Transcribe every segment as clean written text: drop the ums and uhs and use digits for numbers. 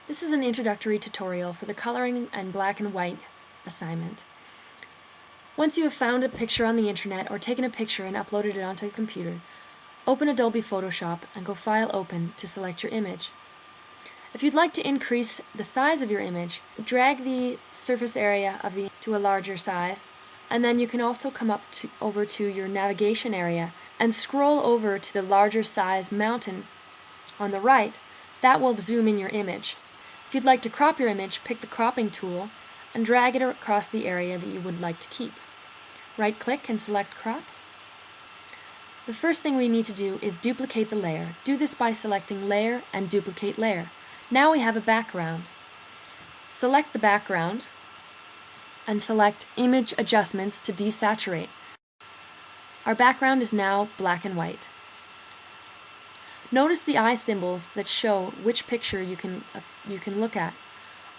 This is an introductory tutorial for the coloring and black and white assignment. Once you have found a picture on the internet or taken a picture and uploaded it onto the computer, open Adobe Photoshop and go File Open to select your image. If you'd like to increase the size of your image, drag the surface area to a larger size, and then you can also come over to your navigation area and scroll over to the larger size mountain on the right. That will zoom in your image. If you'd like to crop your image, pick the cropping tool and drag it across the area that you would like to keep. Right-click and select Crop. The first thing we need to do is duplicate the layer. Do this by selecting Layer and Duplicate Layer. Now we have a background. Select the background and select Image Adjustments to desaturate. Our background is now black and white. Notice the eye symbols that show which picture you can look at.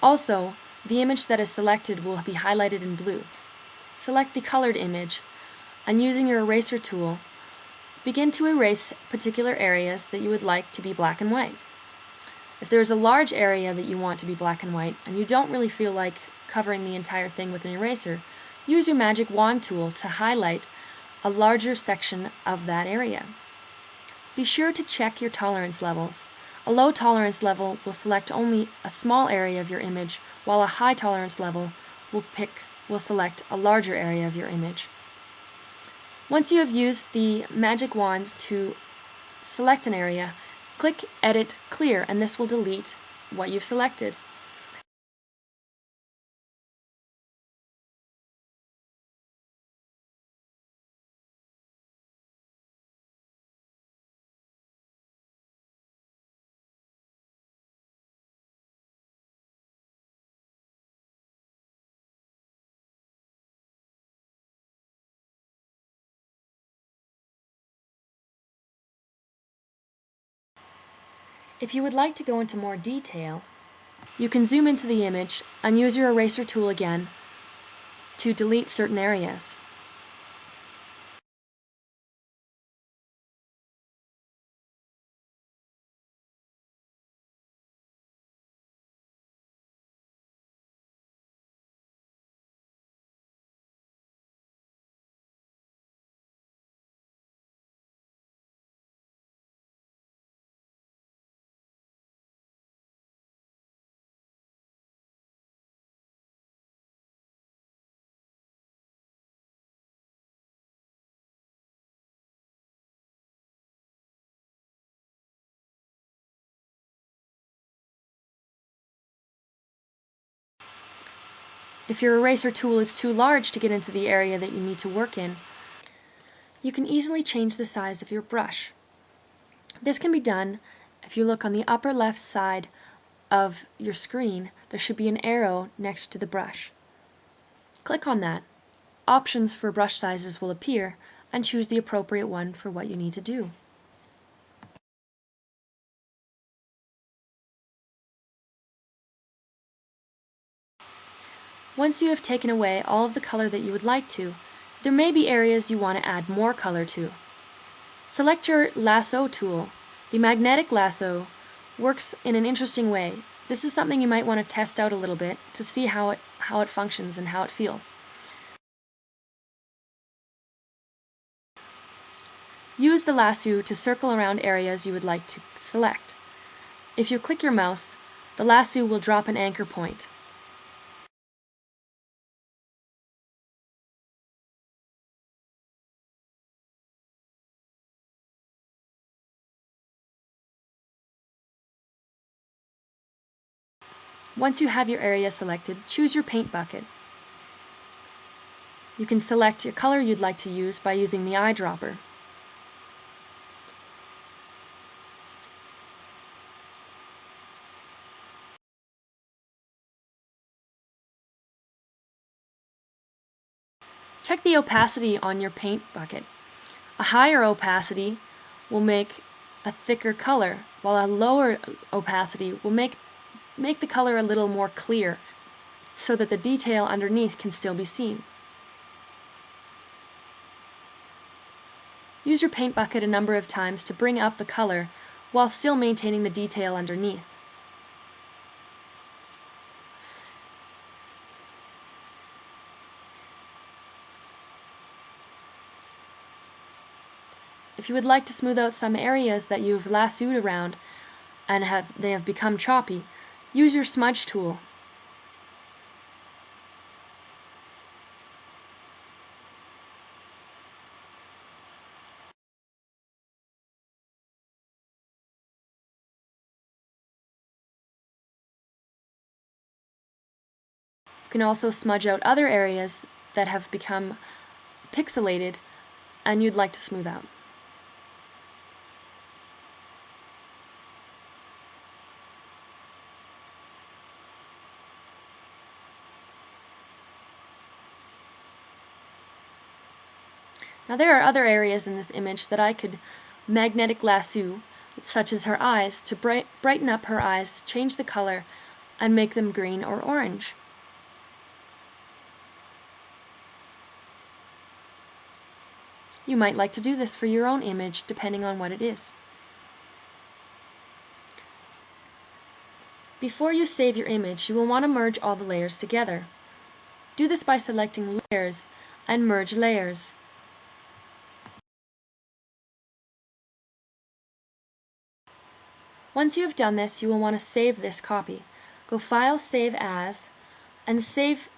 Also, the image that is selected will be highlighted in blue. Select the colored image and using your eraser tool, begin to erase particular areas that you would like to be black and white. If there is a large area that you want to be black and white and you don't really feel like covering the entire thing with an eraser, use your magic wand tool to highlight a larger section of that area. Be sure to check your tolerance levels. A low tolerance level will select only a small area of your image, while a high tolerance level will select a larger area of your image. Once you have used the magic wand to select an area, click Edit Clear, and this will delete what you've selected. If you would like to go into more detail, you can zoom into the image and use your eraser tool again to delete certain areas. If your eraser tool is too large to get into the area that you need to work in, you can easily change the size of your brush. This can be done if you look on the upper left side of your screen. There should be an arrow next to the brush. Click on that. Options for brush sizes will appear, and choose the appropriate one for what you need to do. Once you have taken away all of the color that you would like to, there may be areas you want to add more color to. Select your lasso tool. The magnetic lasso works in an interesting way. This is something you might want to test out a little bit to see how it functions and how it feels. Use the lasso to circle around areas you would like to select. If you click your mouse, the lasso will drop an anchor point. Once you have your area selected, choose your paint bucket. You can select a color you'd like to use by using the eyedropper. Check the opacity on your paint bucket. A higher opacity will make a thicker color, while a lower opacity will make the color a little more clear so that the detail underneath can still be seen. Use your paint bucket a number of times to bring up the color while still maintaining the detail underneath. If you would like to smooth out some areas that you've lassoed around and they have become choppy, use your smudge tool. You can also smudge out other areas that have become pixelated and you'd like to smooth out. Now there are other areas in this image that I could magnetic lasso, such as her eyes, to brighten up her eyes, change the color, and make them green or orange. You might like to do this for your own image, depending on what it is. Before you save your image, you will want to merge all the layers together. Do this by selecting Layers and Merge Layers. Once you have done this, you will want to save this copy. Go File, Save As, and save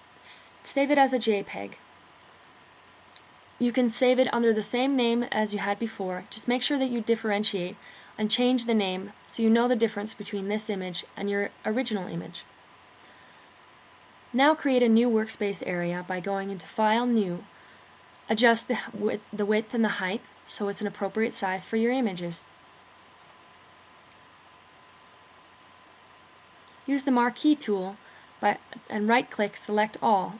it as a JPEG. You can save it under the same name as you had before. Just make sure that you differentiate and change the name so you know the difference between this image and your original image. Now create a new workspace area by going into File, New. Adjust the width and the height so it's an appropriate size for your images. Use the Marquee tool and right-click Select All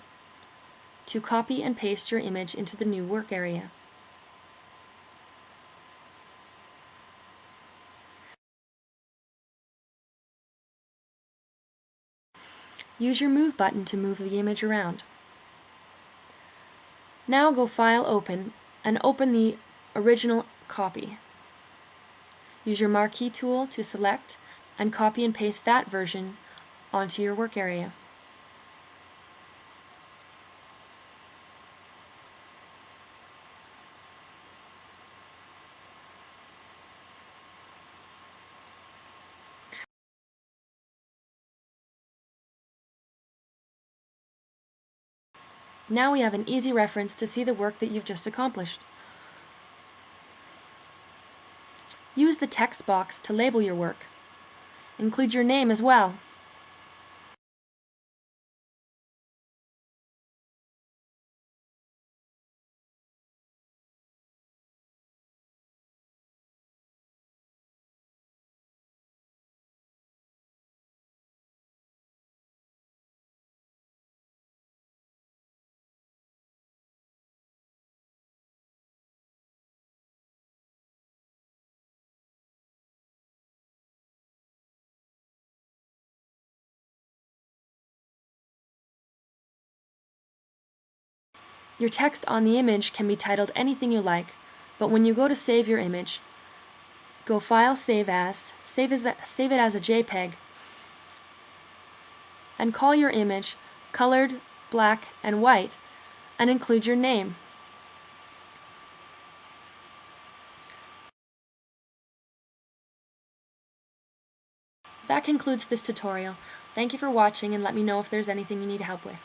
to copy and paste your image into the new work area. Use your Move button to move the image around. Now go File, Open, and open the original copy. Use your Marquee tool to select and copy and paste that version onto your work area. Now we have an easy reference to see the work that you've just accomplished. Use the text box to label your work. Include your name as well. Your text on the image can be titled anything you like, but when you go to save your image, go File, Save As, save it as a JPEG, and call your image Colored, Black, and White, and include your name. That concludes this tutorial. Thank you for watching, and let me know if there's anything you need help with.